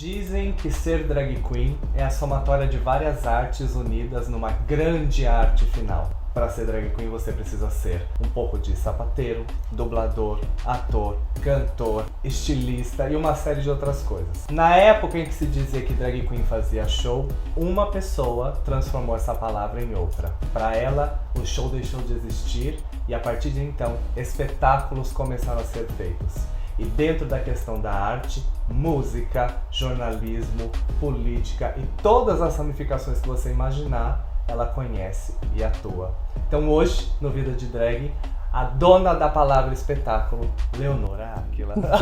Dizem que ser drag queen é a somatória de várias artes unidas numa grande arte final. Para ser drag queen você precisa ser um pouco de sapateiro, dublador, ator, cantor, estilista e uma série de outras coisas. Na época em que se dizia que drag queen fazia show, uma pessoa transformou essa palavra em outra. Para ela, o show deixou de existir e a partir de então, espetáculos começaram a ser feitos. E dentro da questão da arte, música, jornalismo, política e todas as ramificações que você imaginar, ela conhece e atua. Então hoje, no Vida de Drag, a dona da palavra espetáculo, Leonora Áquila. Nossa!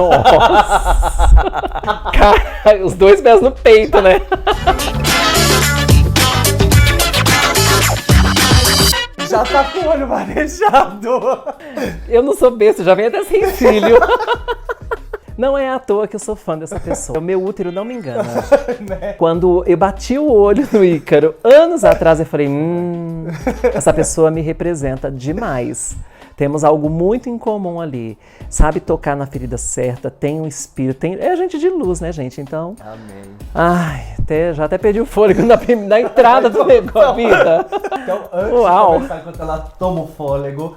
Cara, os dois pés no peito, né? Já tá com o olho marejado. Eu não sou besta, já vem até sem filho. Não é à toa que eu sou fã dessa pessoa. O meu útero não me engana. Né? Quando eu bati o olho no Ícaro, anos atrás, eu falei, essa pessoa me representa demais. Temos algo muito em comum ali. Sabe tocar na ferida certa, tem um espírito, é gente de luz, né, gente? Então... Amém. Ai, já até perdi o fôlego na entrada do negócio, vida. Então, antes de começar, enquanto ela toma o fôlego,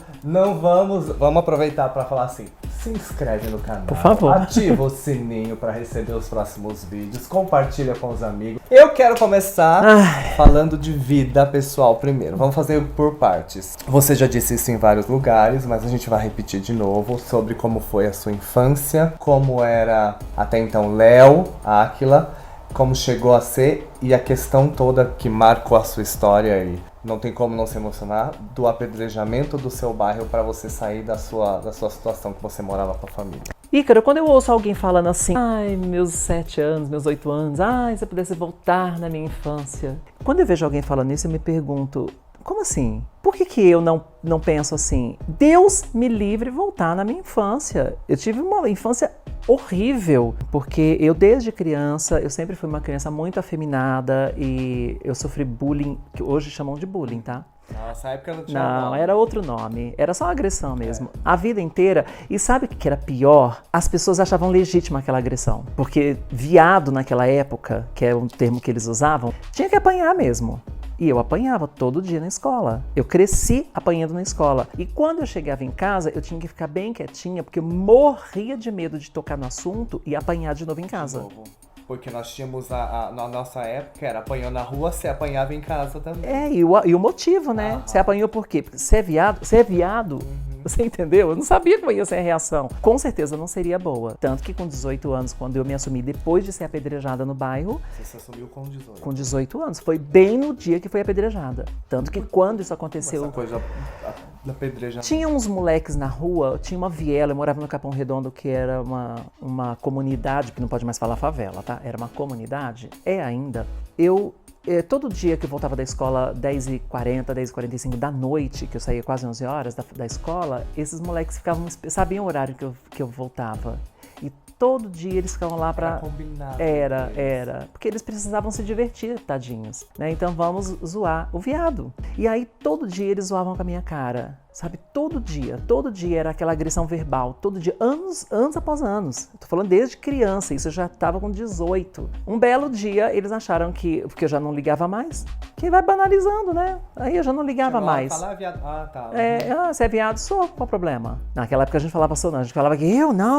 vamos aproveitar para falar assim, se inscreve no canal, por favor, ativa o sininho para receber os próximos vídeos, compartilha com os amigos. Eu quero começar falando de vida pessoal primeiro, vamos fazer por partes. Você já disse isso em vários lugares, mas a gente vai repetir de novo sobre como foi a sua infância, como era até então Léo Áquila, como chegou a ser e a questão toda que marcou a sua história aí. Não tem como não se emocionar do apedrejamento do seu bairro para você sair da sua situação que você morava com a família. Ícaro, quando eu ouço alguém falando assim, ai, meus 7 anos, meus 8 anos, ai, se eu pudesse voltar na minha infância. Quando eu vejo alguém falando isso, eu me pergunto, como assim? Por que eu não penso assim? Deus me livre voltar na minha infância. Eu tive uma infância horrível, porque eu desde criança, eu sempre fui uma criança muito afeminada e eu sofri bullying, que hoje chamam de bullying, tá? Nossa, época não tinha nome. Era outro nome, era só agressão mesmo, a vida inteira. E sabe o que era pior? As pessoas achavam legítima aquela agressão, porque viado naquela época, que é um termo que eles usavam, tinha que apanhar mesmo. E eu apanhava todo dia na escola. Eu cresci apanhando na escola. E quando eu chegava em casa, eu tinha que ficar bem quietinha, porque eu morria de medo de tocar no assunto e apanhar de novo em casa. De novo. Porque nós tínhamos, na nossa época, era apanhou na rua, você apanhava em casa também. E o motivo, né? Você apanhou por quê? Porque você é viado? Você entendeu? Eu não sabia como ia ser a reação. Com certeza não seria boa. Tanto que com 18 anos, quando eu me assumi depois de ser apedrejada no bairro... Você se assumiu com 18? Com 18 anos. Foi bem no dia que foi apedrejada. Tanto que quando isso aconteceu... Essa coisa da apedrejada... Tinha uns moleques na rua, tinha uma viela, eu morava no Capão Redondo, que era uma comunidade, que não pode mais falar favela, tá? Era uma comunidade. É ainda. Todo dia que eu voltava da escola, 10h40, 10h45 da noite, que eu saía quase 11 horas da escola, esses moleques sabiam o horário que eu voltava. E todo dia eles ficavam lá pra combinar. Era. Porque eles precisavam se divertir, tadinhos. Né? Então vamos zoar o viado. E aí todo dia eles zoavam com a minha cara. Sabe, todo dia era aquela agressão verbal, todo dia, anos após anos. Eu tô falando desde criança, isso eu já tava com 18. Um belo dia, eles acharam porque eu já não ligava mais, que vai banalizando, né? Aí eu já não ligava mais. Falar viado. Tá. Você é viado? Sou, qual o problema? Naquela época a gente falava sou não, a gente falava que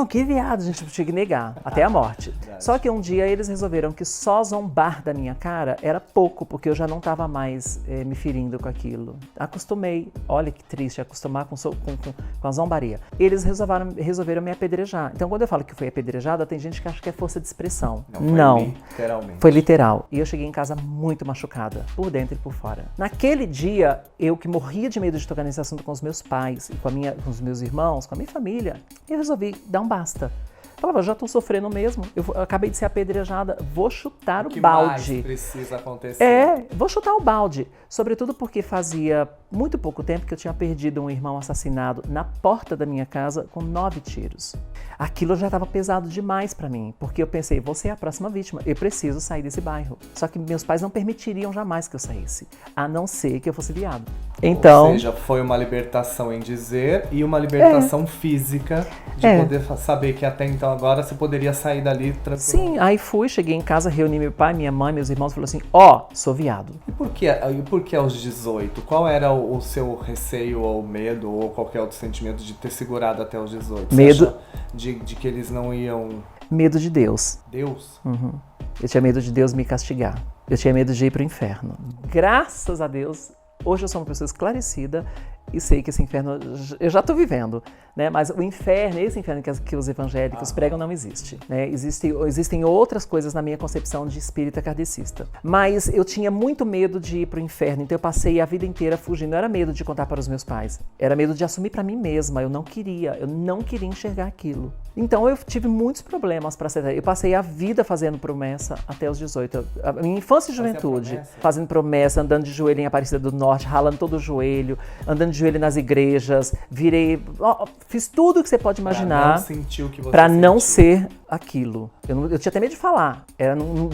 que viado, a gente tinha que negar, até a morte. Só que um dia eles resolveram que só zombar da minha cara era pouco, porque eu já não tava mais me ferindo com aquilo. Acostumei, olha que triste, acostumar com a zombaria. Eles resolveram me apedrejar. Então, quando eu falo que foi apedrejada, tem gente que acha que é força de expressão. Não. Literalmente. Foi literal. E eu cheguei em casa muito machucada, por dentro e por fora. Naquele dia, eu que morria de medo de tocar nesse assunto com os meus pais, e com os meus irmãos, com a minha família, eu resolvi dar um basta. Falava, já tô sofrendo mesmo, eu acabei de ser apedrejada, vou chutar o balde. O que mais precisa acontecer? Vou chutar o balde. Sobretudo porque fazia muito pouco tempo que eu tinha perdido um irmão assassinado na porta da minha casa com 9 tiros. Aquilo já estava pesado demais para mim, porque eu pensei, vou ser a próxima vítima, eu preciso sair desse bairro. Só que meus pais não permitiriam jamais que eu saísse, a não ser que eu fosse viado. Então, ou seja, foi uma libertação em dizer e uma libertação física de poder saber que até então agora você poderia sair dali tranquilo. Sim, aí cheguei em casa, reuni meu pai, minha mãe, meus irmãos, falou assim, sou viado. E por que aos 18? Qual era o seu receio ou medo ou qualquer outro sentimento de ter segurado até os 18? Medo. De que eles não iam... Medo de Deus. Deus? Uhum. Eu tinha medo de Deus me castigar. Eu tinha medo de ir pro inferno. Graças a Deus, hoje eu sou uma pessoa esclarecida e sei que esse inferno eu já estou vivendo, né? Mas o inferno, esse inferno que os evangélicos pregam, não existe, né? Existem outras coisas na minha concepção de espírita kardecista. Mas eu tinha muito medo de ir para o inferno, então eu passei a vida inteira fugindo. Não era medo de contar para os meus pais, era medo de assumir para mim mesma. Eu não queria enxergar aquilo. Então eu tive muitos problemas para aceitar. Eu passei a vida fazendo promessa até os 18. A minha infância e juventude, fazendo promessa, andando de joelho em Aparecida do Norte, ralando todo o joelho, andando de joelho nas igrejas, fiz tudo que você pode imaginar para não ser aquilo. Eu tinha até medo de falar.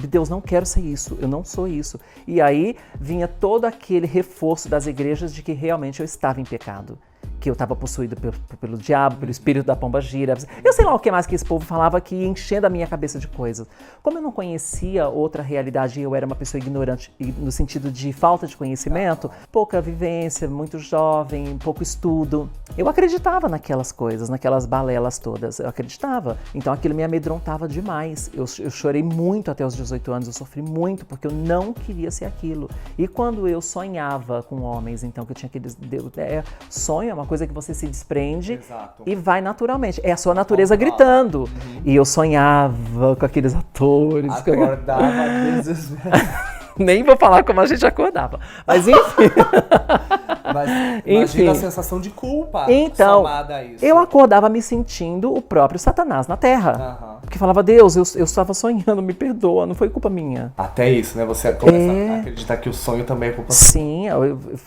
Deus, não quero ser isso, eu não sou isso. E aí vinha todo aquele reforço das igrejas de que realmente eu estava em pecado. Que eu estava possuído pelo diabo, pelo espírito da pombagira. Eu sei lá o que mais que esse povo falava que ia enchendo a minha cabeça de coisas. Como eu não conhecia outra realidade e eu era uma pessoa ignorante no sentido de falta de conhecimento, pouca vivência, muito jovem, pouco estudo, eu acreditava naquelas coisas, naquelas balelas todas. Eu acreditava. Então aquilo me amedrontava demais. Eu chorei muito até os 18 anos, eu sofri muito porque eu não queria ser aquilo. E quando eu sonhava com homens, então que eu tinha aqueles... sonho é uma coisa que você se desprende. Exato. E vai naturalmente. É a sua natureza gritando. Uhum. E eu sonhava com aqueles atores. Acordava desesperado. Nem vou falar como a gente acordava. Mas enfim. Mas imagina a sensação de culpa somada a isso. Eu acordava me sentindo o próprio Satanás na Terra. Uhum. Porque falava, Deus, eu estava sonhando, me perdoa, não foi culpa minha. Até isso, né? Você começa a acreditar que o sonho também é culpa sua. Sim,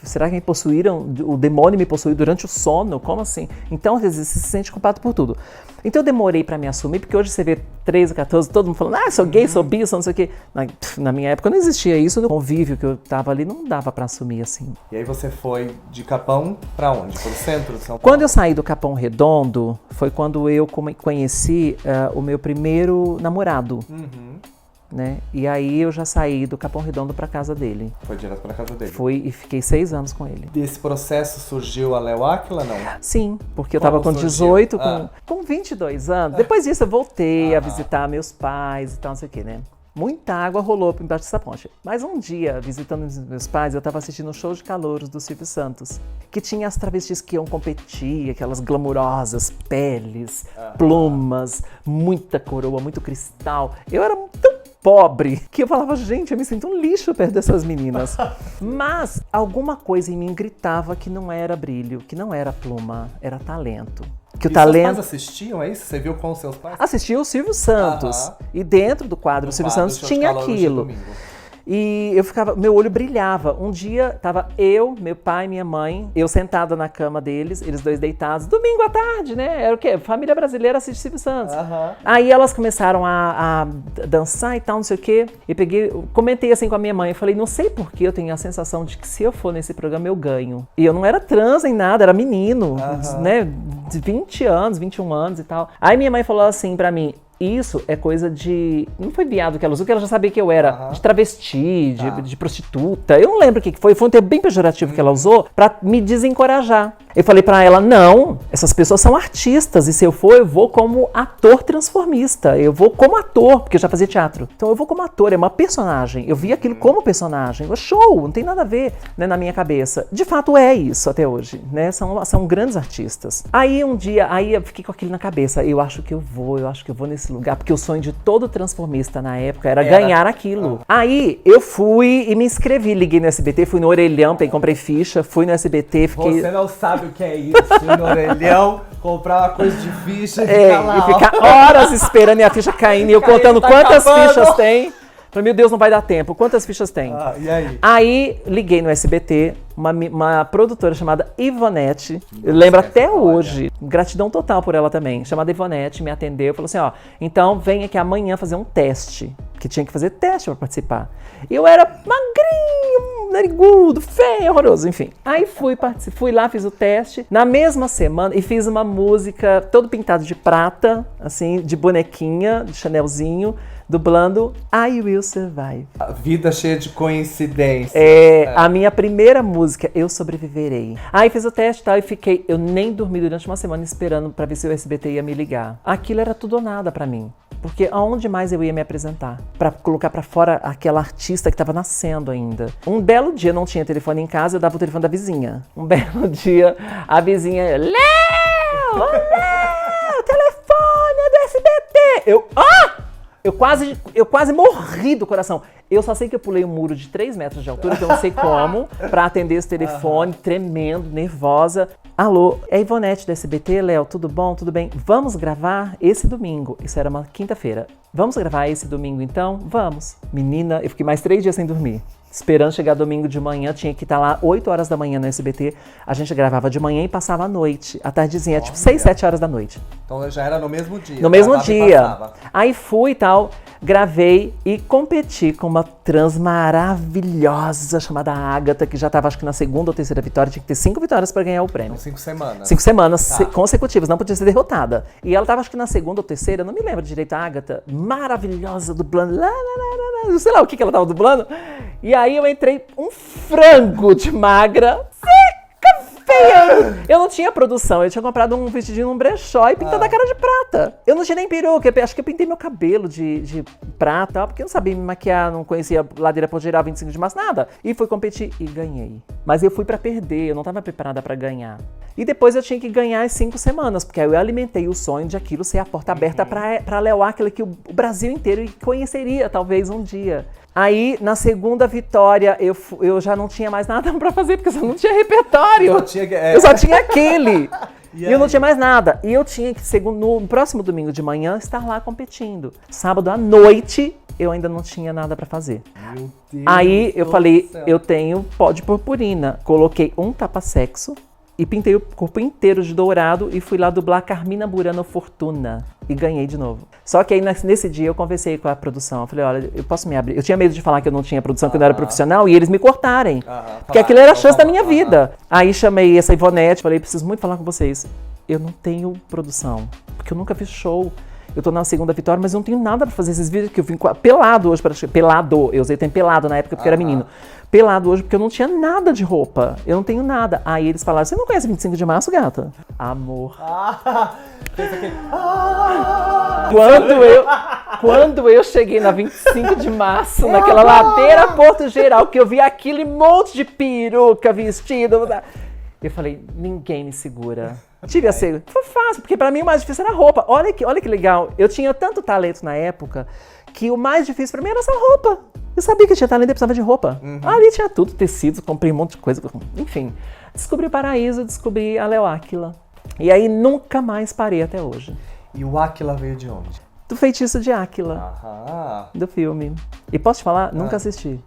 será que me possuíram? O demônio me possuiu durante o sono? Como assim? Então, às vezes, você se sente culpado por tudo. Então eu demorei pra me assumir, porque hoje você vê 13, 14, todo mundo falando, sou gay, sou bi, sou não sei o quê. Na minha época não existia isso, no convívio que eu tava ali não dava pra assumir assim. E aí você foi de Capão pra onde? Pro centro de São Paulo? Quando eu saí do Capão Redondo, foi quando eu conheci o meu primeiro namorado. Uhum. Né? E aí eu já saí do Capão Redondo pra casa dele. Foi direto pra casa dele? Foi, e fiquei 6 anos com ele. Desse processo surgiu a Léo Áquila, não? Sim, porque eu tava com 18, com 22 anos. Depois disso eu voltei a visitar meus pais e tal, não sei o que, né? Muita água rolou embaixo dessa ponte. Mas um dia, visitando meus pais, eu estava assistindo um show de calouros do Silvio Santos, que tinha as travestis que iam competir, aquelas glamurosas peles, plumas, muita coroa, muito cristal. Eu era tão pobre que eu falava, gente, eu me sinto um lixo perto dessas meninas. Mas alguma coisa em mim gritava que não era brilho, que não era pluma, era talento. Que o talento... seus pais assistiam, é isso? Você viu com os seus pais? Assistia o Silvio Santos. E dentro do quadro do Silvio Santos tinha aquilo. E eu ficava, meu olho brilhava. Um dia tava eu, meu pai, minha mãe, eu sentada na cama deles, eles dois deitados, domingo à tarde, né? Era o quê? Família brasileira assiste Silvio Santos. Aí elas começaram a dançar e tal, não sei o quê. E comentei assim com a minha mãe, eu falei, não sei por que eu tenho a sensação de que se eu for nesse programa eu ganho. E eu não era trans nem nada, era menino, né? De 20 anos, 21 anos e tal. Aí minha mãe falou assim pra mim, isso é coisa de... Não foi viado que ela usou, porque ela já sabia que eu era de travesti, de prostituta. Eu não lembro o que foi. Foi um termo bem pejorativo que ela usou pra me desencorajar. Eu falei pra ela, não, essas pessoas são artistas e se eu for, eu vou como ator transformista. Eu vou como ator, porque eu já fazia teatro. Então eu vou como ator, é uma personagem. Eu vi aquilo como personagem. Show, não tem nada a ver, né, na minha cabeça. De fato é isso até hoje, né? São grandes artistas. Aí um dia, eu fiquei com aquilo na cabeça. Eu acho que eu vou nesse lugar, porque o sonho de todo transformista na época era ganhar aquilo. Aí eu fui e me inscrevi, liguei no SBT, fui no orelhão, comprei ficha, fui no SBT, fiquei... Você não sabe o que é isso, fui no orelhão, comprar uma coisa de ficha e ficar lá. E ficar horas esperando e a ficha caindo, e eu contando quantas fichas tem. Falei, meu Deus, não vai dar tempo. Quantas fichas tem? E aí? Aí, liguei no SBT, uma produtora chamada Ivonete, eu lembro até hoje, gratidão total por ela também, chamada Ivonete, me atendeu e falou assim, ó, então vem aqui amanhã fazer um teste, que tinha que fazer teste para participar. E eu era magrinho, narigudo, feio, horroroso, enfim. Aí fui lá, fiz o teste, na mesma semana, e fiz uma música todo pintado de prata, assim, de bonequinha, de Chanelzinho, dublando I Will Survive. A vida cheia de coincidências. A minha primeira música, Eu Sobreviverei. Aí fiz o teste e tal, e eu nem dormi durante uma semana esperando pra ver se o SBT ia me ligar. Aquilo era tudo ou nada pra mim. Porque aonde mais eu ia me apresentar? Pra colocar pra fora aquela artista que tava nascendo ainda. Um belo dia, não tinha telefone em casa, eu dava o telefone da vizinha. Um belo dia, a vizinha, Léo, o telefone é do SBT. Eu quase morri do coração. Eu só sei que eu pulei um muro de 3 metros de altura, que eu não sei como, pra atender esse telefone, tremendo, nervosa. Alô, é a Ivonete da SBT, Léo, tudo bom? Tudo bem? Vamos gravar esse domingo. Isso era uma quinta-feira. Vamos gravar esse domingo então? Vamos. Menina, eu fiquei mais 3 dias sem dormir. Esperando chegar domingo de manhã, tinha que estar lá 8 horas da manhã no SBT. A gente gravava de manhã e passava à noite. A tardezinha, tipo 6, 7 horas da noite. Então já era no mesmo dia. No mesmo dia. Aí fui e tal, gravei e competi com uma trans maravilhosa chamada Agatha, que já estava acho que na segunda ou terceira vitória, tinha que ter 5 vitórias para ganhar o prêmio. Então 5 semanas. 5 semanas consecutivas, não podia ser derrotada. E ela estava acho que na segunda ou terceira, não me lembro direito, a Agatha, maravilhosa, dublando, não sei lá o que ela estava dublando. E aí eu entrei um frango de magra, seca, feia. Eu não tinha produção, eu tinha comprado um vestidinho num brechó e pintado a cara de prata. Eu não tinha nem peruca, acho que eu pintei meu cabelo de prata, porque eu não sabia me maquiar, não conhecia ladeira por geral 25 de março, nada. E fui competir e ganhei. Mas eu fui pra perder, eu não estava preparada pra ganhar. E depois eu tinha que ganhar as 5 semanas, porque aí eu alimentei o sonho de aquilo ser a porta aberta pra Léo Áquila, que o Brasil inteiro conheceria talvez um dia. Aí, na segunda vitória, eu já não tinha mais nada pra fazer, porque eu não tinha repertório. Eu só tinha aquele. E eu não tinha mais nada. E eu tinha que, no próximo domingo de manhã, estar lá competindo. Sábado à noite, eu ainda não tinha nada pra fazer. Meu Deus. Aí eu falei, eu tenho pó de purpurina. Coloquei um tapa-sexo e pintei o corpo inteiro de dourado e fui lá dublar Carmina Burana Fortuna. E ganhei de novo. Só que aí nesse dia eu conversei com a produção. Eu falei, olha, eu posso me abrir. Eu tinha medo de falar que eu não tinha produção, que eu não era profissional, e eles me cortarem. Porque aquilo era a chance da minha vida. Aí chamei essa Ivonete, falei, preciso muito falar com vocês. Eu não tenho produção, porque eu nunca fiz show. Eu tô na segunda vitória, mas eu não tenho nada pra fazer esses vídeos, que eu vim pelado hoje, pelado, eu usei tempo pelado na época porque eu era menino. Pelado hoje porque eu não tinha nada de roupa, eu não tenho nada. Aí eles falaram, você não conhece 25 de março, gata? Amor. Quando eu cheguei na 25 de março, naquela ladeira Porto Geral, que eu vi aquele monte de peruca, vestido, eu falei, ninguém me segura. Tive a ser. Foi fácil, porque pra mim o mais difícil era a roupa. Olha que legal. Eu tinha tanto talento na época que o mais difícil pra mim era essa roupa. Eu sabia que tinha talento e precisava de roupa. Ali tinha tudo, tecidos, comprei um monte de coisa. Enfim, descobri o Paraíso, descobri a Léo Áquila. E aí nunca mais parei até hoje. E o Áquila veio de onde? Do Feitiço de Áquila. Do filme. E posso te falar? Nunca assisti.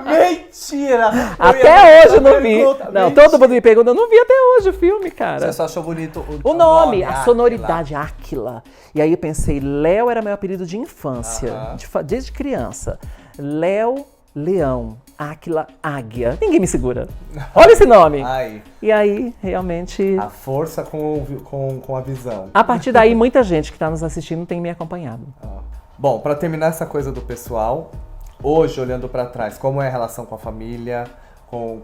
Mentira! Até hoje eu não vi. Não, todo mundo me pergunta, eu não vi até hoje o filme, cara. Você só achou bonito o nome, a sonoridade, Áquila. E aí eu pensei, Léo era meu apelido de infância, desde criança. Léo, leão. Áquila, águia. Ninguém me segura. Olha esse nome. E aí, realmente... A força com a visão. A partir daí, muita gente que está nos assistindo tem me acompanhado. Bom, para terminar essa coisa do pessoal... Hoje, olhando para trás, como é a relação com a família, com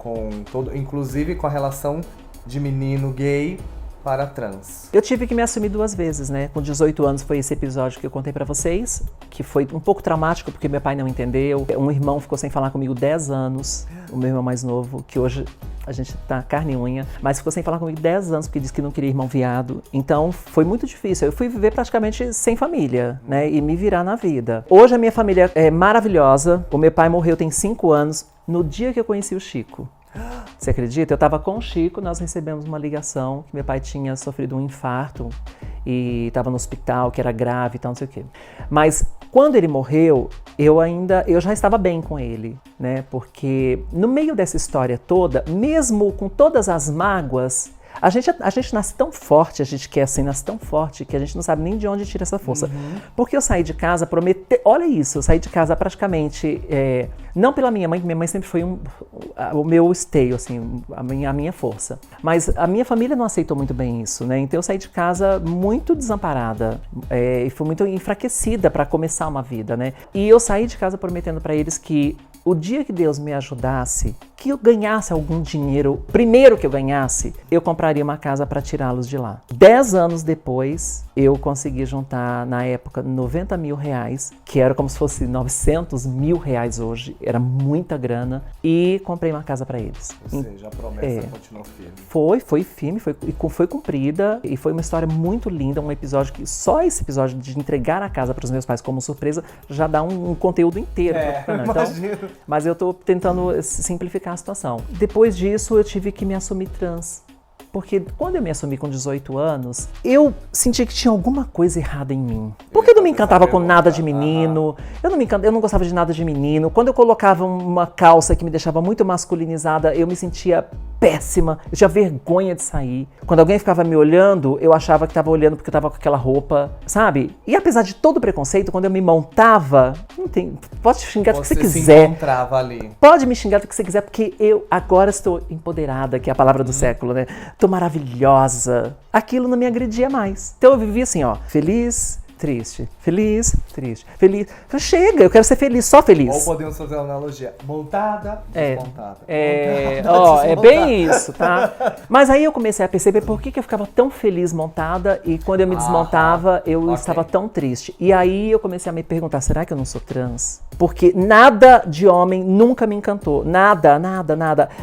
todo, inclusive com a relação de menino gay para trans? Eu tive que me assumir 2 vezes, né? Com 18 anos foi esse episódio que eu contei pra vocês, que foi um pouco traumático porque meu pai não entendeu. Um irmão ficou sem falar comigo 10 anos, o meu irmão mais novo, que hoje a gente tá carne e unha, mas ficou sem falar comigo 10 anos porque disse que não queria irmão viado. Então foi muito difícil. Eu fui viver praticamente sem família, né? E me virar na vida. Hoje a minha família é maravilhosa. O meu pai morreu tem 5 anos, no dia que eu conheci o Chico. Você acredita? Eu estava com o Chico, nós recebemos uma ligação que meu pai tinha sofrido um infarto e estava no hospital, que era grave e tal, não sei o quê. Mas quando ele morreu, eu já estava bem com ele, né? Porque no meio dessa história toda, mesmo com todas as mágoas, a gente nasce tão forte, a gente quer assim, nasce tão forte que a gente não sabe nem de onde tira essa força. Porque eu saí de casa, olha isso, eu saí de casa praticamente, não pela minha mãe, que minha mãe sempre foi o meu esteio, assim, a minha força. Mas a minha família não aceitou muito bem isso, né? Então eu saí de casa muito desamparada e fui muito enfraquecida para começar uma vida, né? E eu saí de casa prometendo para eles que o dia que Deus me ajudasse, que eu ganhasse algum dinheiro, primeiro que eu ganhasse, eu compraria uma casa para tirá-los de lá. 10 anos depois, eu consegui juntar, na época, 90 mil reais, que era como se fosse 900 mil reais hoje, era muita grana, e comprei uma casa para eles. Ou seja, a promessa continuou firme. Foi firme, foi cumprida, e foi uma história muito linda, um episódio que, só esse episódio de entregar a casa para os meus pais como surpresa, já dá um conteúdo inteiro. Imagino. Mas eu tô tentando simplificar a situação. Depois disso, eu tive que me assumir trans. Porque quando eu me assumi com 18 anos, eu senti que tinha alguma coisa errada em mim. Porque eu não me encantava com nada de menino, eu não gostava de nada de menino. Quando eu colocava uma calça que me deixava muito masculinizada, eu me sentia péssima, eu tinha vergonha de sair. Quando alguém ficava me olhando, eu achava que estava olhando porque eu estava com aquela roupa, sabe? E apesar de todo o preconceito, quando eu me montava, pode xingar do que você quiser. Você se encontrava ali. Pode me xingar do que você quiser, porque eu agora estou empoderada, que é a palavra do século, né? Tô maravilhosa. Aquilo não me agredia mais. Então eu vivi assim, ó, feliz, triste, feliz, triste, feliz. Chega, eu quero ser feliz, só feliz. Ou podemos fazer uma analogia, montada, desmontada. É bem isso, tá? Mas aí eu comecei a perceber por que eu ficava tão feliz montada e quando eu me desmontava, eu estava tão triste. E aí eu comecei a me perguntar, será que eu não sou trans? Porque nada de homem nunca me encantou, nada.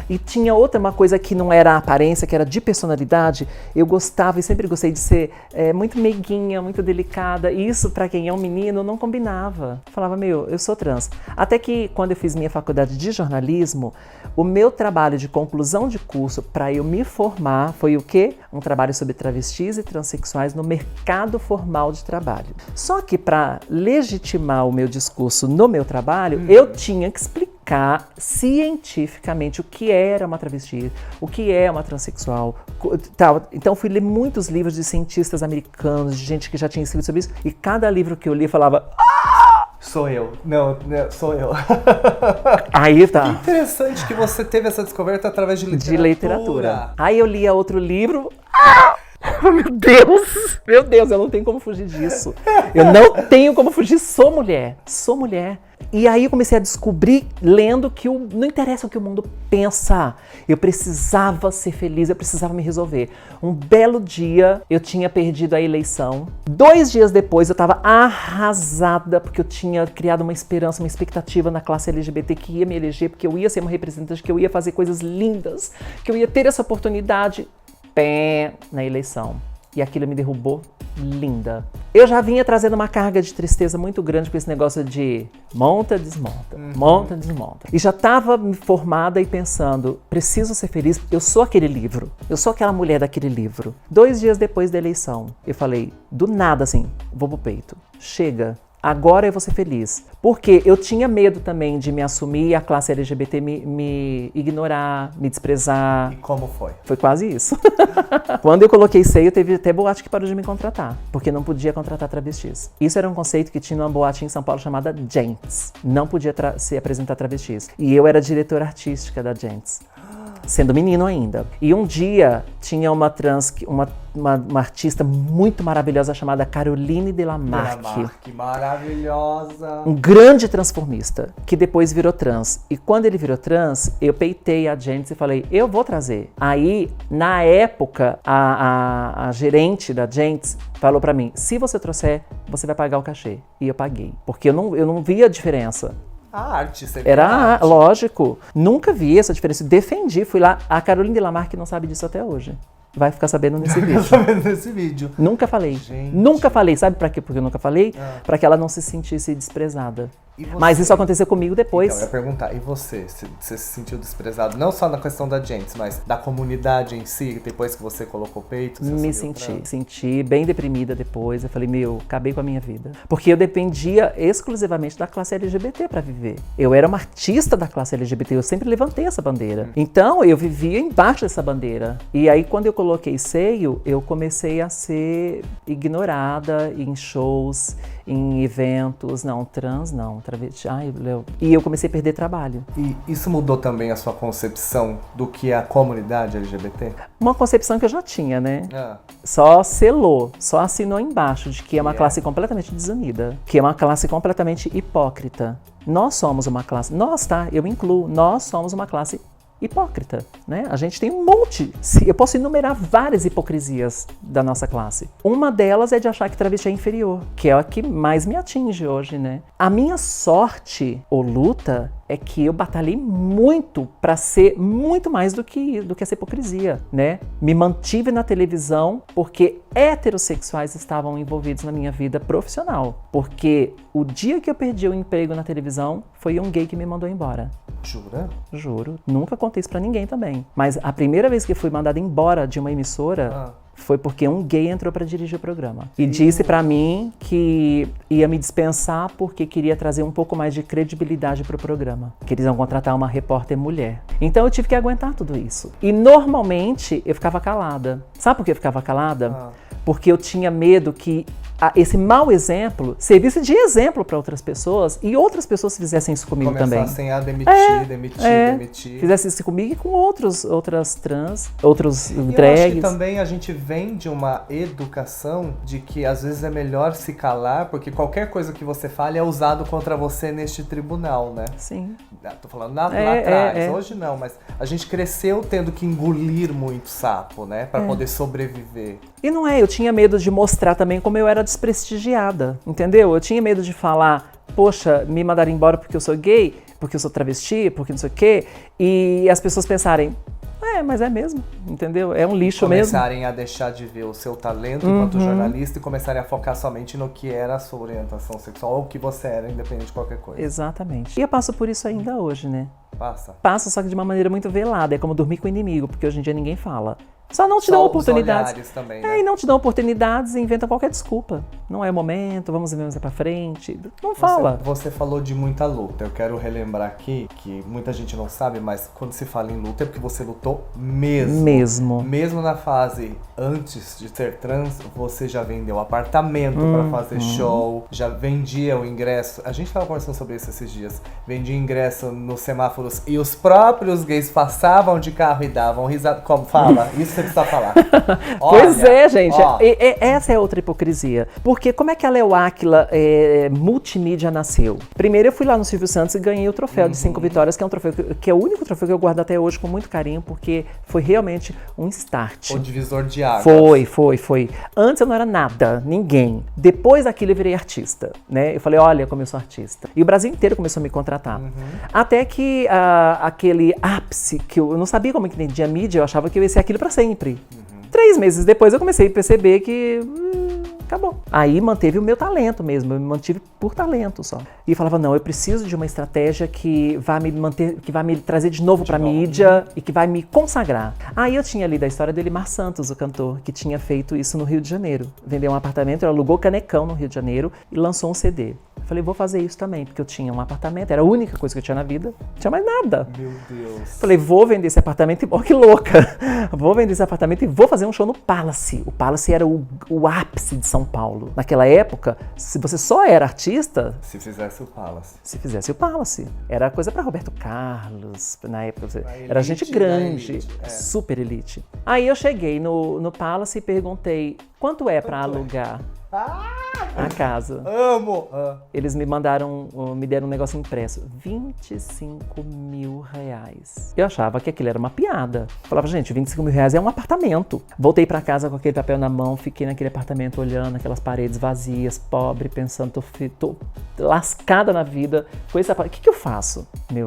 E tinha uma coisa que não era a aparência, que era de personalidade. Eu gostava e sempre gostei de ser muito meiguinha, muito delicada. E isso, pra quem é um menino, não combinava. Eu falava, eu sou trans. Até que, quando eu fiz minha faculdade de jornalismo, o meu trabalho de conclusão de curso para eu me formar foi o quê? Um trabalho sobre travestis e transexuais no mercado formal de trabalho. Só que para legitimar o meu discurso no meu trabalho, eu tinha que explicar cientificamente o que era uma travesti, o que é uma transexual, tal. Então fui ler muitos livros de cientistas americanos, de gente que já tinha escrito sobre isso, e cada livro que eu li falava, sou eu. Não, sou eu. Aí tá. Que interessante que você teve essa descoberta através de literatura. Aí eu lia outro livro. Meu Deus, eu não tenho como fugir disso. Eu não tenho como fugir, sou mulher. E aí eu comecei a descobrir, lendo, que não interessa o que o mundo pensa. Eu precisava ser feliz, eu precisava me resolver. Um belo dia, eu tinha perdido a eleição. 2 dias depois, eu estava arrasada, porque eu tinha criado uma esperança, uma expectativa na classe LGBT que ia me eleger, porque eu ia ser uma representante, que eu ia fazer coisas lindas, que eu ia ter essa oportunidade. Na eleição. E aquilo me derrubou linda. Eu já vinha trazendo uma carga de tristeza muito grande com esse negócio de monta, desmonta, monta, desmonta. E já estava me formada e pensando, preciso ser feliz, eu sou aquele livro, eu sou aquela mulher daquele livro. 2 dias depois da eleição, eu falei, do nada assim, vou pro peito, chega. Agora eu vou ser feliz. Porque eu tinha medo também de me assumir e a classe LGBT me ignorar, me desprezar. E como foi? Foi quase isso. Quando eu coloquei seio, teve até boate que parou de me contratar. Porque não podia contratar travestis. Isso era um conceito que tinha numa boate em São Paulo chamada Gents. Não podia se apresentar travestis. E eu era diretora artística da Gents. Sendo menino ainda. E um dia tinha uma artista muito maravilhosa chamada Caroline Delamarque. Maravilhosa. Um grande transformista, que depois virou trans. E quando ele virou trans, eu peitei a Gents e falei, eu vou trazer. Aí, na época, a gerente da Gents falou pra mim, se você trouxer, você vai pagar o cachê. E eu paguei. Porque eu não via a diferença. A arte, sempre era arte. Lógico. Nunca vi essa diferença. Defendi, fui lá. A Caroline Delamarque não sabe disso até hoje. Vai ficar sabendo nesse vídeo. Nunca falei. Gente. Nunca falei. Sabe pra quê? Porque eu nunca falei? Pra que ela não se sentisse desprezada. Mas isso aconteceu comigo depois. Então, eu ia perguntar, e você? Você se sentiu desprezado? Não só na questão da gente, mas da comunidade em si, depois que você colocou o peito? Me senti bem deprimida depois. Eu falei, acabei com a minha vida. Porque eu dependia exclusivamente da classe LGBT para viver. Eu era uma artista da classe LGBT, eu sempre levantei essa bandeira. Então, eu vivia embaixo dessa bandeira. E aí, quando eu coloquei seio, eu comecei a ser ignorada em shows, em eventos, não, trans não, travesti, e eu comecei a perder trabalho. E isso mudou também a sua concepção do que é a comunidade LGBT? Uma concepção que eu já tinha, né? Só selou, só assinou embaixo de que é uma classe completamente desunida, que é uma classe completamente hipócrita. Nós somos uma classe, eu me incluo, nós somos uma classe hipócrita, né? A gente tem um monte, eu posso enumerar várias hipocrisias da nossa classe. Uma delas é de achar que travesti é inferior, que é a que mais me atinge hoje, né? A minha sorte ou luta é que eu batalhei muito para ser muito mais do que essa hipocrisia, né? Me mantive na televisão porque heterossexuais estavam envolvidos na minha vida profissional. Porque o dia que eu perdi o emprego na televisão, foi um gay que me mandou embora. Jura? Juro. Nunca contei isso pra ninguém também. Mas a primeira vez que fui mandada embora de uma emissora foi porque um gay entrou para dirigir o programa. E disse pra mim que ia me dispensar porque queria trazer um pouco mais de credibilidade pro programa. Que eles iam contratar uma repórter mulher. Então eu tive que aguentar tudo isso. E normalmente eu ficava calada. Sabe por que eu ficava calada? Porque eu tinha medo que esse mau exemplo servisse de exemplo para outras pessoas e outras pessoas fizessem isso comigo também. Começassem a demitir. Fizessem isso comigo e com outras trans, outros drags. Eu acho que também a gente vem de uma educação de que às vezes é melhor se calar, porque qualquer coisa que você fale é usado contra você neste tribunal, né? Sim. Tô falando lá atrás, hoje não, mas a gente cresceu tendo que engolir muito sapo, né? Pra poder sobreviver. E não eu tinha medo de mostrar também como eu era desprestigiada, entendeu? Eu tinha medo de falar, poxa, me mandaram embora porque eu sou gay, porque eu sou travesti, porque não sei o quê, e as pessoas pensarem, mas é mesmo, entendeu? É um lixo mesmo. Começarem a deixar de ver o seu talento enquanto jornalista e começarem a focar somente no que era a sua orientação sexual ou o que você era, independente de qualquer coisa. Exatamente. E eu passo por isso ainda hoje, né? Passa, só que de uma maneira muito velada, é como dormir com o inimigo, porque hoje em dia ninguém fala. Só não te dão oportunidades. Também, né? E não te dão oportunidades e inventam qualquer desculpa. Não é o momento, vamos ver mais pra frente. Não fala. Você falou de muita luta. Eu quero relembrar aqui que muita gente não sabe, mas quando se fala em luta é porque você lutou mesmo. Mesmo na fase antes de ser trans, você já vendeu apartamento pra fazer show, já vendia o ingresso. A gente tava conversando sobre isso esses dias. Vendia ingresso nos semáforos e os próprios gays passavam de carro e davam risada. Como fala? Isso você precisa falar. Pois é, gente. Essa é outra hipocrisia. Porque como é que a Léo Áquila multimídia nasceu? Primeiro eu fui lá no Silvio Santos e ganhei o troféu de 5 vitórias, que é um troféu que é o único troféu que eu guardo até hoje com muito carinho, porque foi realmente um start. O divisor de águas. Foi. Antes eu não era nada, ninguém. Depois daquilo eu virei artista, né? Eu falei, olha como eu sou artista. E o Brasil inteiro começou a me contratar. Até que aquele ápice, que eu não sabia como é que entendia a mídia, eu achava que eu ia ser aquilo pra sempre. 3 meses depois eu comecei a perceber que acabou. Aí manteve o meu talento mesmo, eu me mantive por talento só. E falava, não, eu preciso de uma estratégia que vai me manter, que vai me trazer de novo pra mídia e que vai me consagrar. Aí eu tinha lido a história do Elimar Santos, o cantor, que tinha feito isso no Rio de Janeiro. Vendeu um apartamento, ele alugou Canecão no Rio de Janeiro e lançou um CD. Eu falei, vou fazer isso também, porque eu tinha um apartamento, era a única coisa que eu tinha na vida, não tinha mais nada. Meu Deus. Falei, vou vender esse apartamento e, que louca, vou vender esse apartamento e vou fazer um show no Palace. O Palace era o ápice de São Paulo. Naquela época, se você só era artista... Se fizesse o Palace. Se fizesse o Palace. Era coisa pra Roberto Carlos, na época. Era gente grande, super elite. Aí eu cheguei no Palace e perguntei, quanto é pra alugar a casa? Amo! Eles me deram um negócio impresso. R$25 mil. Eu achava que aquilo era uma piada. Falava, gente, R$25 mil é um apartamento. Voltei pra casa com aquele papel na mão, fiquei naquele apartamento olhando aquelas paredes vazias, pobre, pensando, tô lascada na vida. O que eu faço?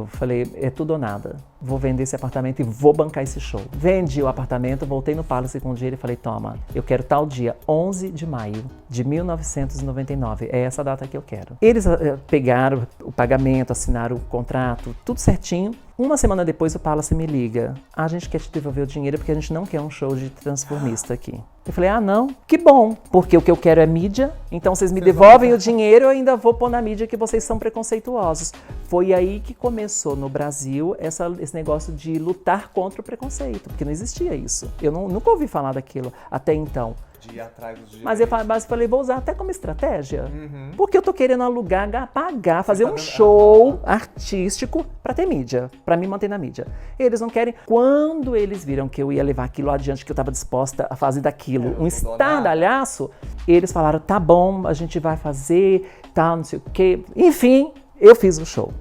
Falei, é tudo ou nada. vou vender esse apartamento e vou bancar esse show. Vendi o apartamento, voltei no Palace com o dinheiro e falei, toma, eu quero tal dia, 11 de maio de 1999, é essa data que eu quero. Eles pegaram o pagamento, assinaram o contrato, tudo certinho. Uma semana depois o Palace me liga, a gente quer te devolver o dinheiro porque a gente não quer um show de transformista aqui. Eu falei, não, que bom, porque o que eu quero é mídia, então vocês me devolvem o dinheiro, eu ainda vou pôr na mídia que vocês são preconceituosos. Foi aí que começou no Brasil esse negócio de lutar contra o preconceito, porque não existia isso. Eu nunca ouvi falar daquilo até então. De ir atrás dos direitos. Mas eu falei, vou usar até como estratégia, porque eu tô querendo alugar, pagar, fazer um show artístico pra ter mídia, pra me manter na mídia. Eles não querem. Quando eles viram que eu ia levar aquilo adiante, que eu tava disposta a fazer daquilo um estardalhaço, eles falaram, tá bom, a gente vai fazer, tal, não sei o quê. Enfim, eu fiz o show.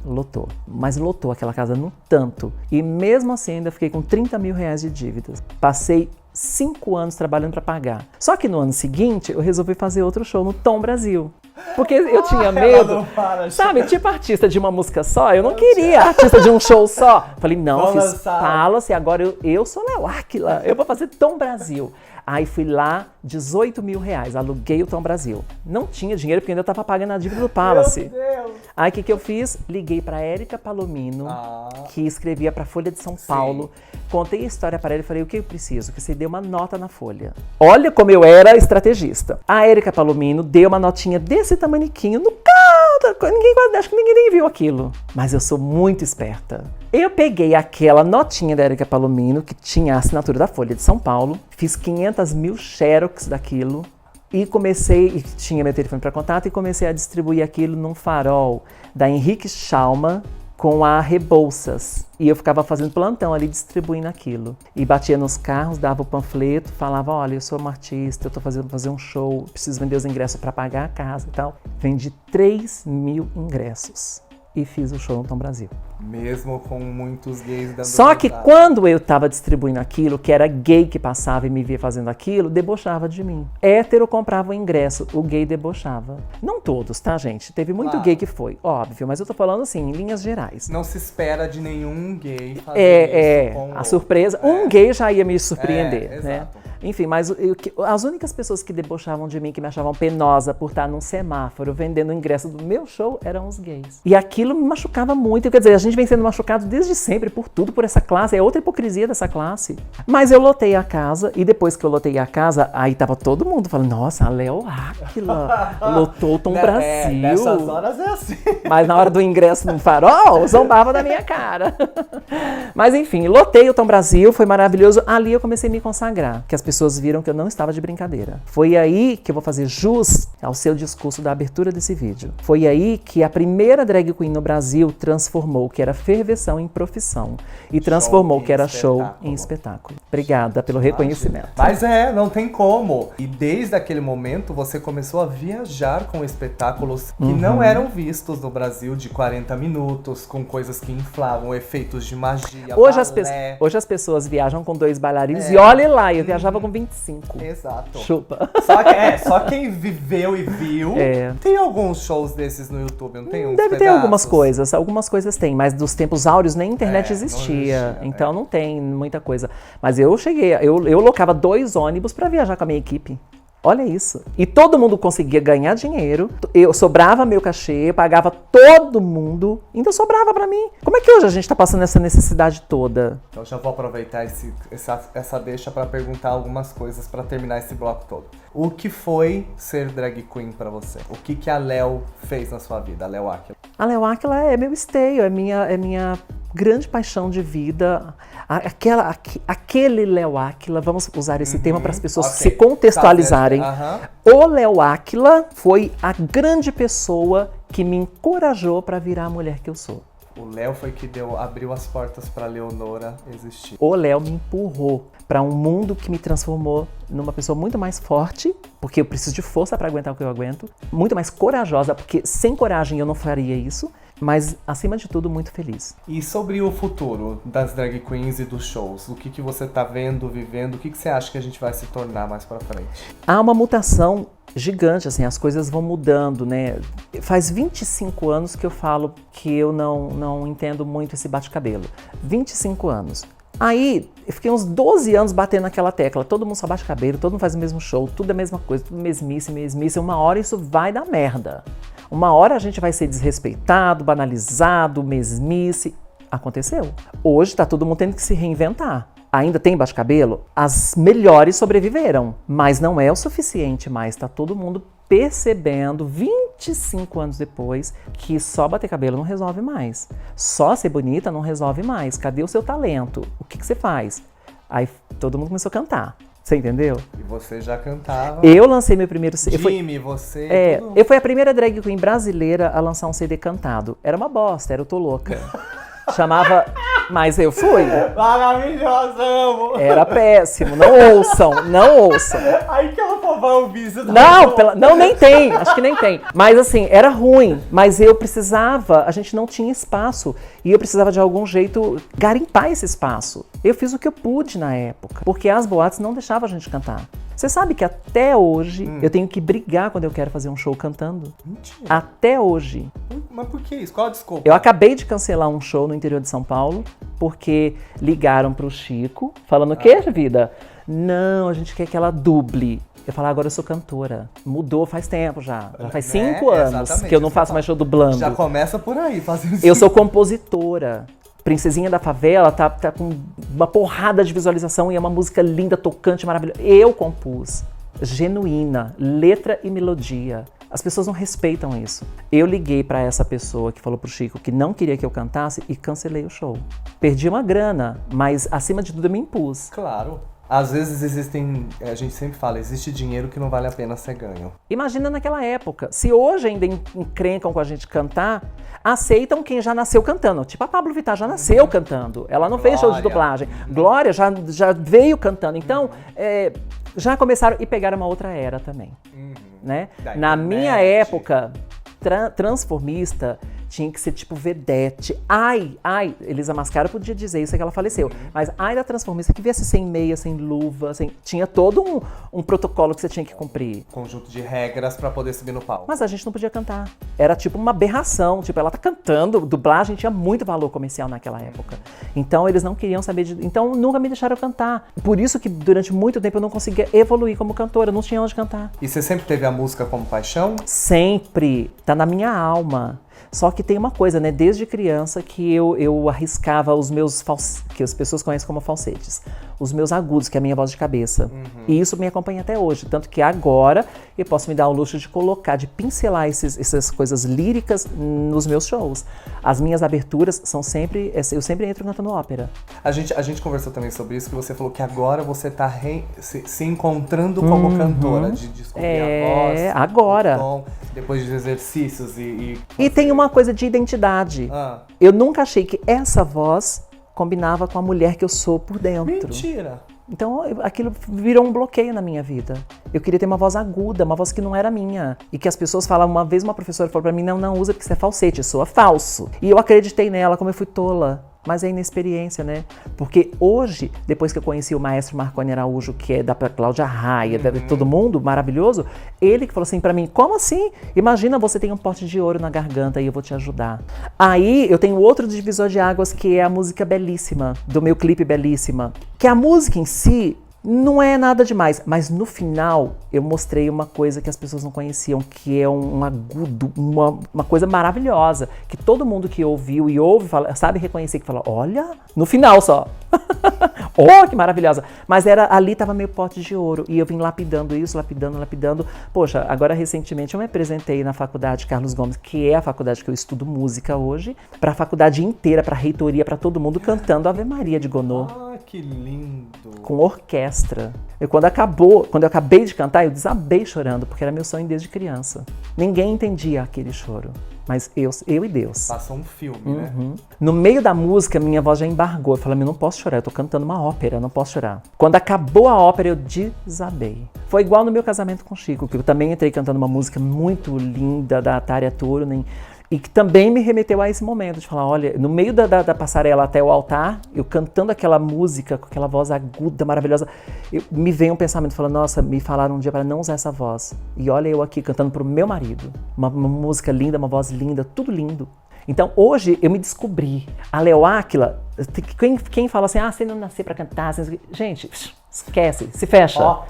Lotou. Mas lotou aquela casa no tanto. E mesmo assim ainda fiquei com 30 mil reais de dívidas. Passei 5 anos trabalhando para pagar. Só que no ano seguinte eu resolvi fazer outro show no Tom Brasil. Porque eu tinha medo, sabe, tipo artista de uma música só, eu não queria artista de um show só. Falei, não, fiz Palace, agora eu sou Léo Áquila, eu vou fazer Tom Brasil. Aí fui lá, 18 mil reais, aluguei o Tom Brasil. Não tinha dinheiro porque ainda estava pagando a dívida do Palace. Meu Deus. Aí o que eu fiz? Liguei para Érica Palomino, que escrevia para a Folha de São Paulo. Contei a história para ela e falei, o que eu preciso? Que você dê uma nota na Folha. Olha como eu era estrategista. A Érica Palomino deu uma notinha desse tamaniquinho no canto. Acho que ninguém nem viu aquilo. Mas eu sou muito esperta. Eu peguei aquela notinha da Érica Palomino, que tinha a assinatura da Folha de São Paulo, fiz 500 mil xerox daquilo e tinha meu telefone para contato e comecei a distribuir aquilo num farol da Henrique Schalman com a Rebouças. E eu ficava fazendo plantão ali, distribuindo aquilo. E batia nos carros, dava o panfleto, falava, olha, eu sou uma artista, eu tô fazer um show, preciso vender os ingressos para pagar a casa e tal. Vendi 3 mil ingressos. E fiz o show no Tom Brasil. Mesmo com muitos gays dando Só que quando eu tava distribuindo aquilo, que era gay que passava e me via fazendo aquilo, debochava de mim. Hétero comprava o ingresso, o gay debochava. Não todos, tá, gente? Teve muito gay que foi, óbvio, mas eu tô falando assim, em linhas gerais. Não se espera de nenhum gay fazer isso com a surpresa. Um gay já ia me surpreender, né? Exato. Enfim, mas as únicas pessoas que debochavam de mim, que me achavam penosa por estar num semáforo vendendo o ingresso do meu show, eram os gays. E aquilo me machucava muito. Quer dizer, a gente vem sendo machucado desde sempre, por tudo, por essa classe. É outra hipocrisia dessa classe. Mas eu lotei a casa, e depois que eu lotei a casa, aí tava todo mundo falando, nossa, a Léo Áquila lotou o Tom Brasil. Nessas horas é assim. Mas na hora do ingresso no farol, zombava da minha cara. Mas enfim, lotei o Tom Brasil, foi maravilhoso. Ali eu comecei a me consagrar, que as pessoas viram que eu não estava de brincadeira. Foi aí que eu vou fazer jus ao seu discurso da abertura desse vídeo. Foi aí que a primeira drag queen no Brasil transformou o que era ferveção em profissão e transformou o que era show em espetáculo. Obrigada pelo reconhecimento. Mas não tem como. E desde aquele momento você começou a viajar com espetáculos que não eram vistos no Brasil, de 40 minutos, com coisas que inflavam, efeitos de magia, Hoje as pessoas viajam com 2 bailarinos e olhe lá, eu viajava com 25. Exato. Chupa. Só quem viveu e viu. Tem alguns shows desses no YouTube, não tem uns Deve ter pedaços? algumas coisas tem, mas dos tempos áureos nem internet existia, então não tem muita coisa. Mas eu locava 2 ônibus para viajar com a minha equipe. Olha isso. E todo mundo conseguia ganhar dinheiro, eu sobrava meu cachê, eu pagava todo mundo, ainda sobrava pra mim. Como é que hoje a gente tá passando essa necessidade toda? Então já vou aproveitar essa deixa pra perguntar algumas coisas pra terminar esse bloco todo. O que foi ser drag queen pra você? O que a Léo fez na sua vida, a Léo Áquila? A Léo Áquila é meu esteio, é minha grande paixão de vida. Aquele Léo Áquila, vamos usar esse termo para as pessoas se contextualizarem. O Léo Áquila foi a grande pessoa que me encorajou para virar a mulher que eu sou. O Léo foi que abriu as portas para Leonora existir. O Léo me empurrou para um mundo que me transformou numa pessoa muito mais forte, porque eu preciso de força para aguentar o que eu aguento, muito mais corajosa, porque sem coragem eu não faria isso, mas acima de tudo muito feliz. E sobre o futuro das drag queens e dos shows, o que você tá vendo, vivendo, o que você acha que a gente vai se tornar mais para frente? Há uma mutação gigante, assim, as coisas vão mudando, né? Faz 25 anos que eu falo que eu não entendo muito esse bate-cabelo. 25 anos. Aí, eu fiquei uns 12 anos batendo naquela tecla. Todo mundo só bate cabelo, todo mundo faz o mesmo show, tudo é a mesma coisa, tudo mesmice. Uma hora isso vai dar merda. Uma hora a gente vai ser desrespeitado, banalizado, mesmice. Aconteceu. Hoje tá todo mundo tendo que se reinventar. Ainda tem bate-cabelo? As melhores sobreviveram, mas não é o suficiente mais. Tá todo mundo percebendo, 25 anos depois, que só bater cabelo não resolve mais. Só ser bonita não resolve mais. Cadê o seu talento? O que você faz? Aí todo mundo começou a cantar. Você entendeu? E você já cantava. Eu lancei meu primeiro CD. Jimmy, você... Eu fui a primeira drag queen brasileira a lançar um CD cantado. Era uma bosta, era o Tô Louca. Chamava... Mas eu fui. Maravilhosa, amo. Era péssimo. Não ouçam. Aí que ela vai ouvir isso. Não, nem tem. Acho que nem tem. Mas assim, era ruim. Mas eu precisava, a gente não tinha espaço. E eu precisava de algum jeito garimpar esse espaço. Eu fiz o que eu pude na época. Porque as boates não deixavam a gente cantar. Você sabe que até hoje eu tenho que brigar quando eu quero fazer um show cantando? Mentira. Até hoje. Mas por que isso? Qual a desculpa? Eu acabei de cancelar um show no interior de São Paulo porque ligaram pro Chico falando o quê, vida? Não, a gente quer que ela duble. Eu falei, agora eu sou cantora. Mudou faz tempo já. Já faz 5 anos que eu não faço mais show dublando. Já começa por aí. Fazendo Eu sou compositora. Princesinha da Favela tá com uma porrada de visualização e é uma música linda, tocante, maravilhosa. Eu compus. Genuína, letra e melodia. As pessoas não respeitam isso. Eu liguei pra essa pessoa que falou pro Chico que não queria que eu cantasse e cancelei o show. Perdi uma grana, mas acima de tudo eu me impus. Claro. Às vezes existem, a gente sempre fala, existe dinheiro que não vale a pena ser ganho. Imagina naquela época. Se hoje ainda encrencam com a gente cantar, aceitam quem já nasceu cantando. Tipo a Pablo Vittar já nasceu cantando. Ela não fez show de dublagem. Glória já veio cantando. Então, já começaram e pegaram uma outra era também. Né? Na minha época, transformista tinha que ser tipo vedete. Ai, Elisa Mascara podia dizer isso, é que ela faleceu. Mas ai da transformista que viesse sem meia, sem luva, tinha todo um protocolo que você tinha que cumprir. Conjunto de regras pra poder subir no palco. Mas a gente não podia cantar. Era tipo uma aberração. Tipo, ela tá cantando, dublagem tinha muito valor comercial naquela época. Então eles não queriam saber de... Então nunca me deixaram cantar. Por isso que durante muito tempo eu não conseguia evoluir como cantora, não tinha onde cantar. E você sempre teve a música como paixão? Sempre. Tá na minha alma. Só que tem uma coisa, né? Desde criança que eu arriscava os meus que as pessoas conhecem como falsetes. Os meus agudos, que é a minha voz de cabeça. E isso me acompanha até hoje. Tanto que agora eu posso me dar o luxo de colocar, de pincelar essas coisas líricas nos meus shows. As minhas aberturas são sempre... Eu sempre entro cantando ópera. A gente conversou também sobre isso, que você falou que agora você tá se encontrando como cantora, de descobrir a voz, agora. o tom, depois de exercícios e tem uma coisa de identidade. Eu nunca achei que essa voz combinava com a mulher que eu sou por dentro. Mentira! Então aquilo virou um bloqueio na minha vida. Eu queria ter uma voz aguda, uma voz que não era minha. E que as pessoas falam, uma vez uma professora falou pra mim, não usa porque você é falsete, soa falso. E eu acreditei nela, como eu fui tola. Mas é inexperiência, né? Porque hoje, depois que eu conheci o maestro Marconi Araújo, que é da Cláudia Raia, de todo mundo, maravilhoso, ele que falou assim pra mim, como assim? Imagina você tem um pote de ouro na garganta e eu vou te ajudar. Aí eu tenho outro divisor de águas, que é a música Belíssima, do meu clipe Belíssima. Que a música em si não é nada demais, mas no final eu mostrei uma coisa que as pessoas não conheciam, que é um agudo, uma coisa maravilhosa, que todo mundo que ouviu e ouve sabe reconhecer, que fala, olha, no final só. Oh, que maravilhosa. Mas ali tava meio pote de ouro, e eu vim lapidando isso, lapidando. Poxa, agora recentemente eu me apresentei na faculdade Carlos Gomes, que é a faculdade que eu estudo música hoje, para a faculdade inteira, para a reitoria, para todo mundo cantando Ave Maria de Gounod. Ah, que lindo. Com orquestra. Quando eu acabei de cantar, eu desabei chorando, porque era meu sonho desde criança. Ninguém entendia aquele choro, mas eu e Deus. Passou um filme, né? No meio da música, minha voz já embargou. Eu falei, eu não posso chorar, eu tô cantando uma ópera, eu não posso chorar. Quando acabou a ópera, eu desabei. Foi igual no meu casamento com o Chico, que eu também entrei cantando uma música muito linda da Tarja Turunen. E que também me remeteu a esse momento de falar, olha, no meio da passarela até o altar, eu cantando aquela música com aquela voz aguda, maravilhosa, me veio um pensamento falando, nossa, me falaram um dia para não usar essa voz. E olha eu aqui cantando pro meu marido. Uma música linda, uma voz linda, tudo lindo. Então hoje eu me descobri. A Léo Áquila, quem fala assim, você não nasceu para cantar, gente, esquece, se fecha,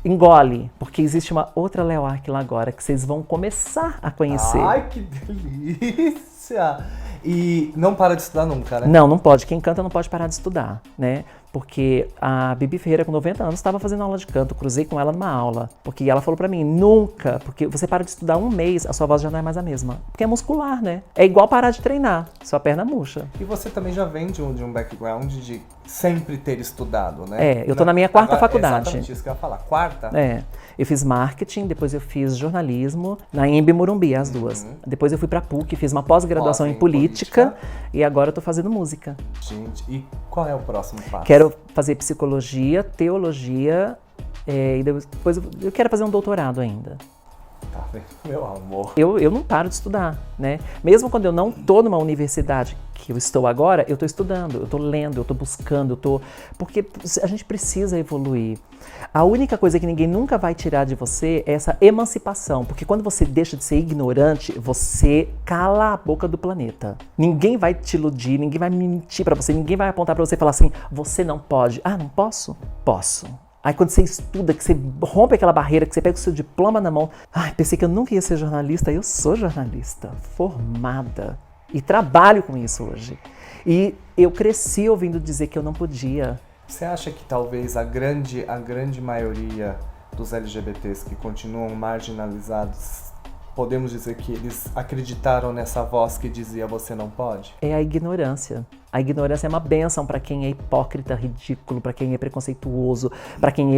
engole, porque existe uma outra Léo Áquila agora que vocês vão começar a conhecer. Ai, que delícia! E não para de estudar nunca, né? Não pode. Quem canta não pode parar de estudar, né? Porque a Bibi Ferreira, com 90 anos, estava fazendo aula de canto. Cruzei com ela numa aula. Porque ela falou pra mim, nunca, porque você para de estudar um mês, a sua voz já não é mais a mesma. Porque é muscular, né? É igual parar de treinar, sua perna murcha. E você também já vem de um background de sempre ter estudado, né? Eu tô na minha quarta faculdade. Exatamente isso que eu ia falar. Quarta? Eu fiz marketing, depois eu fiz jornalismo, na Embi Morumbi, as duas. Depois eu fui pra PUC, fiz uma pós-graduação em política e agora eu tô fazendo música. Gente, e qual é o próximo passo? Quero fazer psicologia, teologia e depois eu quero fazer um doutorado ainda. Tá, meu amor. Eu não paro de estudar, né? Mesmo quando eu não tô numa universidade que eu estou agora, eu tô estudando, eu tô lendo, eu tô buscando, porque a gente precisa evoluir. A única coisa que ninguém nunca vai tirar de você é essa emancipação, porque quando você deixa de ser ignorante, você cala a boca do planeta. Ninguém vai te iludir, ninguém vai mentir pra você, ninguém vai apontar pra você e falar assim, você não pode. Não posso? Posso. Aí quando você estuda, que você rompe aquela barreira, que você pega o seu diploma na mão, pensei que eu nunca ia ser jornalista, eu sou jornalista, formada. E trabalho com isso hoje. E eu cresci ouvindo dizer que eu não podia. Você acha que talvez a grande maioria dos LGBTs que continuam marginalizados, podemos dizer que eles acreditaram nessa voz que dizia você não pode? É a ignorância. A ignorância é uma bênção para quem é hipócrita, ridículo, para quem é preconceituoso, para quem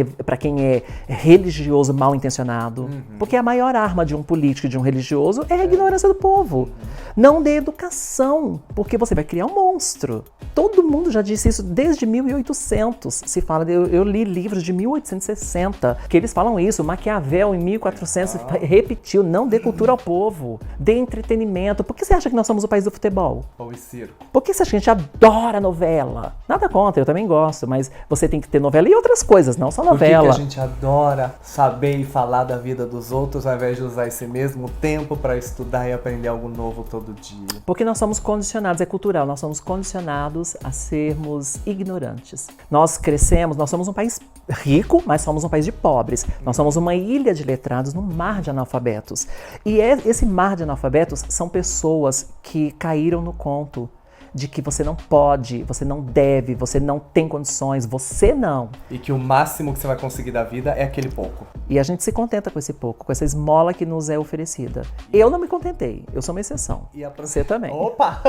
é religioso, mal intencionado. Porque a maior arma de um político e de um religioso é a ignorância do povo. Não dê educação, porque você vai criar um monstro. Todo mundo já disse isso desde 1800. Se fala, eu li livros de 1860 que eles falam isso. Maquiavel em 1400 repetiu, não dê cultura ao povo, dê entretenimento. Por que você acha que nós somos o país do futebol? Ou e circo? Por que você acha que a gente adora novela? Nada contra, eu também gosto, mas você tem que ter novela e outras coisas, não só novela. Por que a gente adora saber e falar da vida dos outros ao invés de usar esse mesmo tempo para estudar e aprender algo novo todo dia? Porque nós somos condicionados, é cultural, nós somos condicionados a sermos ignorantes. Nós crescemos, nós somos um país rico, mas somos um país de pobres. Nós somos uma ilha de letrados num mar de analfabetos. E esse mar de analfabetos são pessoas que caíram no conto de que você não pode, você não deve, você não tem condições, você não. E que o máximo que você vai conseguir da vida é aquele pouco. E a gente se contenta com esse pouco, com essa esmola que nos é oferecida. Eu não me contentei, eu sou uma exceção. Você também. Opa!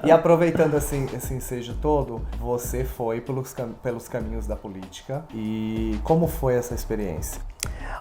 E aproveitando esse ensejo todo, você foi pelos caminhos da política. E como foi essa experiência?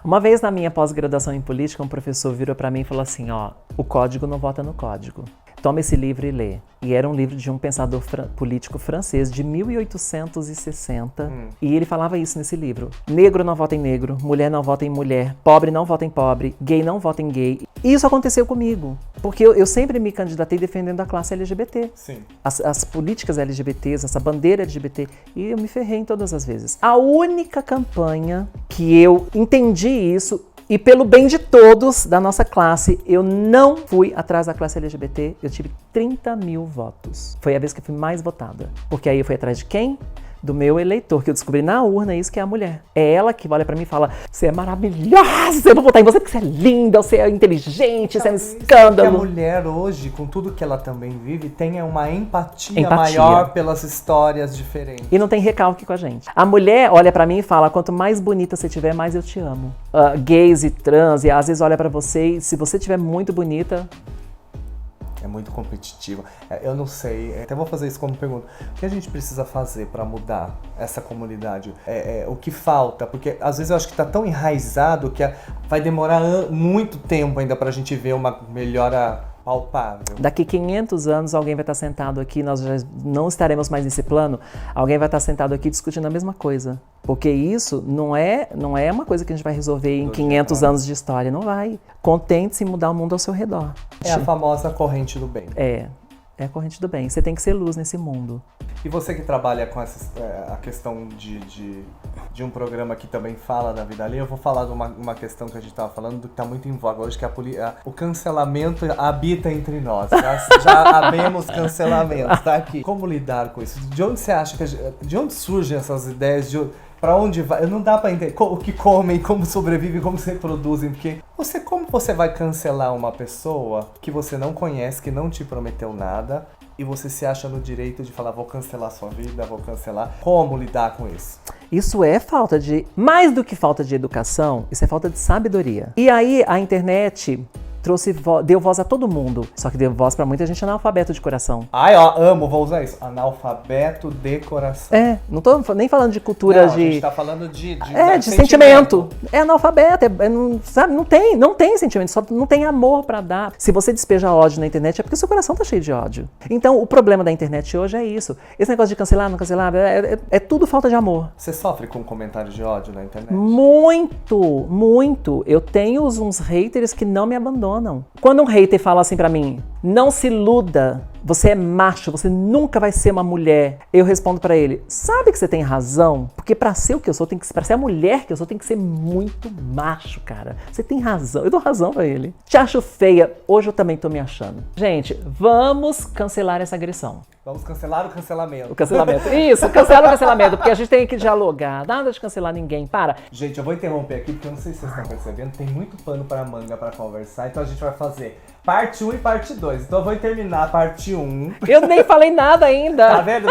Uma vez na minha pós-graduação em política, um professor virou para mim e falou assim, o código não vota no código. Toma esse livro e lê. E era um livro de um pensador político francês de 1860. E ele falava isso nesse livro. Negro não vota em negro, mulher não vota em mulher, pobre não vota em pobre, gay não vota em gay. E isso aconteceu comigo. Porque eu sempre me candidatei defendendo a classe LGBT. Sim. As políticas LGBTs, essa bandeira LGBT. E eu me ferrei em todas as vezes. A única campanha que eu entendi isso, e pelo bem de todos da nossa classe, eu não fui atrás da classe LGBT, eu tive 30 mil votos. Foi a vez que eu fui mais votada. Porque aí eu fui atrás de quem? Do meu eleitor, que eu descobri na urna isso que é a mulher. É ela que olha pra mim e fala, você é maravilhosa, eu vou votar em você porque você é linda, você é inteligente, você é um escândalo. Que a mulher hoje, com tudo que ela também vive, tenha uma empatia maior pelas histórias diferentes. E não tem recalque com a gente. A mulher olha pra mim e fala, quanto mais bonita você tiver, mais eu te amo. Gays e trans, e às vezes olha pra você e se você tiver muito bonita... É muito competitivo. Eu não sei, até vou fazer isso como pergunta. O que a gente precisa fazer para mudar essa comunidade? O que falta? Porque às vezes eu acho que está tão enraizado que vai demorar muito tempo ainda para a gente ver uma melhora palpável. Daqui 500 anos alguém vai estar sentado aqui, nós já não estaremos mais nesse plano, alguém vai estar sentado aqui discutindo a mesma coisa. Porque isso não é uma coisa que a gente vai resolver em 500 anos de história, não vai. Contente-se em mudar o mundo ao seu redor. É a famosa corrente do bem. É a corrente do bem. Você tem que ser luz nesse mundo. E você que trabalha com a questão de um programa que também fala da vida alheia, eu vou falar de uma questão que a gente estava falando, que está muito em voga hoje, que o cancelamento habita entre nós. Já abemos cancelamento, tá aqui. Como lidar com isso? De onde você acha de onde surgem essas ideias? Pra onde vai? Não dá pra entender o que comem, como sobrevivem, como se reproduzem, porque como você vai cancelar uma pessoa que você não conhece, que não te prometeu nada, e você se acha no direito de falar, vou cancelar sua vida, vou cancelar. Como lidar com isso? Isso é mais do que falta de educação, isso é falta de sabedoria. E aí a internet deu voz a todo mundo, só que deu voz pra muita gente analfabeto de coração. Ai, ó, amo, vou usar isso. Analfabeto de coração. Não tô nem falando de cultura a gente tá falando de sentimento. É analfabeto, sabe, não tem sentimento, só não tem amor pra dar. Se você despeja ódio na internet é porque o seu coração tá cheio de ódio. Então, o problema da internet hoje é isso. Esse negócio de cancelar, não cancelar, é tudo falta de amor. Você sofre com comentários de ódio na internet? Muito, muito. Eu tenho uns haters que não me abandonam. Quando um hater fala assim pra mim, não se iluda, você é macho, você nunca vai ser uma mulher. Eu respondo pra ele, sabe que você tem razão? Porque pra ser o que eu sou, pra ser a mulher que eu sou, tem que ser muito macho, cara. Você tem razão, eu dou razão pra ele. Te acho feia, hoje eu também tô me achando. Gente, vamos cancelar essa agressão. Vamos cancelar o cancelamento. O cancelamento. Isso, cancela o cancelamento, porque a gente tem que dialogar. Nada de cancelar ninguém, para. Gente, eu vou interromper aqui, porque eu não sei se vocês estão percebendo, tem muito pano pra manga pra conversar, então a gente vai fazer parte 1 e parte 2. Então eu vou terminar a parte 1. Eu nem falei nada ainda. Tá vendo?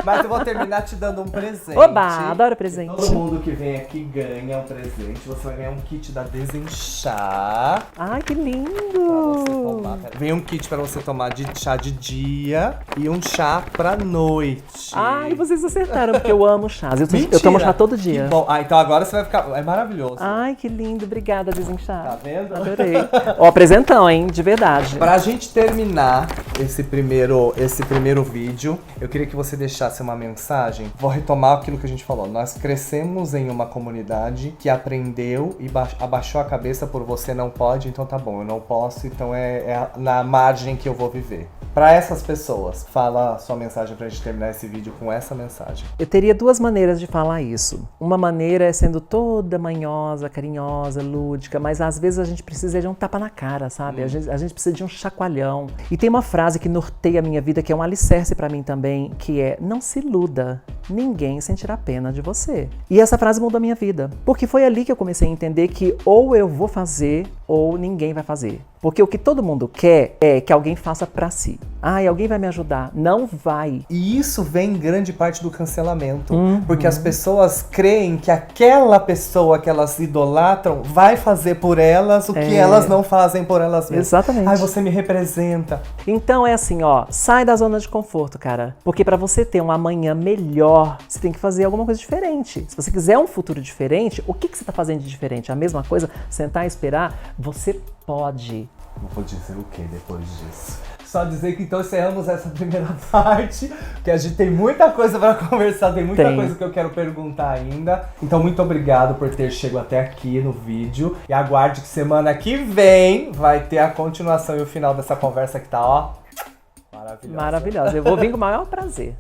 Mas eu vou terminar te dando um presente. Oba, adoro presente. Todo mundo que vem aqui ganha um presente. Você vai ganhar um kit da Desenchar. Ai, que lindo. Pra você tomar. Vem um kit pra você tomar de chá de dia e um chá pra noite. Ai, vocês acertaram, porque eu amo chás. Eu tomo chá todo dia. Que bom. Então agora você vai ficar... É maravilhoso. Ai, que lindo. Obrigada, Desenchar. Tá vendo? Adorei. Ó, presentão, hein? De verdade. Pra gente terminar esse primeiro vídeo, eu queria que você deixasse uma mensagem. Vou retomar aquilo que a gente falou. Nós crescemos em uma comunidade que aprendeu e abaixou a cabeça por você não pode, então tá bom, eu não posso, então é na margem que eu vou viver. Pra essas pessoas, fala a sua mensagem pra gente terminar esse vídeo com essa mensagem. Eu teria duas maneiras de falar isso. Uma maneira é sendo toda manhosa, carinhosa, lúdica, mas às vezes a gente precisa de um tapa na cara, sabe? A gente precisa de um chacoalhão. E tem uma frase que norteia a minha vida, que é um alicerce pra mim também, que é: não se iluda, ninguém sentirá pena de você. E essa frase mudou a minha vida, porque foi ali que eu comecei a entender que ou eu vou fazer ou ninguém vai fazer. Porque o que todo mundo quer é que alguém faça pra si. Ai, alguém vai me ajudar. Não vai. E isso vem em grande parte do cancelamento. Porque as pessoas creem que aquela pessoa que elas idolatram vai fazer por elas o que elas não fazem por elas mesmas. Exatamente. Ai, você me representa. Então é assim, ó, sai da zona de conforto, cara. Porque pra você ter um amanhã melhor, você tem que fazer alguma coisa diferente. Se você quiser um futuro diferente, o que você tá fazendo de diferente? A mesma coisa? Sentar e esperar? Você pode. Não vou dizer o que depois disso. Só dizer que então encerramos essa primeira parte, que a gente tem muita coisa para conversar, tem muita coisa que eu quero perguntar ainda. Então muito obrigado por ter chegado até aqui no vídeo. E aguarde que semana que vem vai ter a continuação e o final dessa conversa que tá, ó, maravilhosa. Maravilhosa. Eu vou vir com o maior prazer.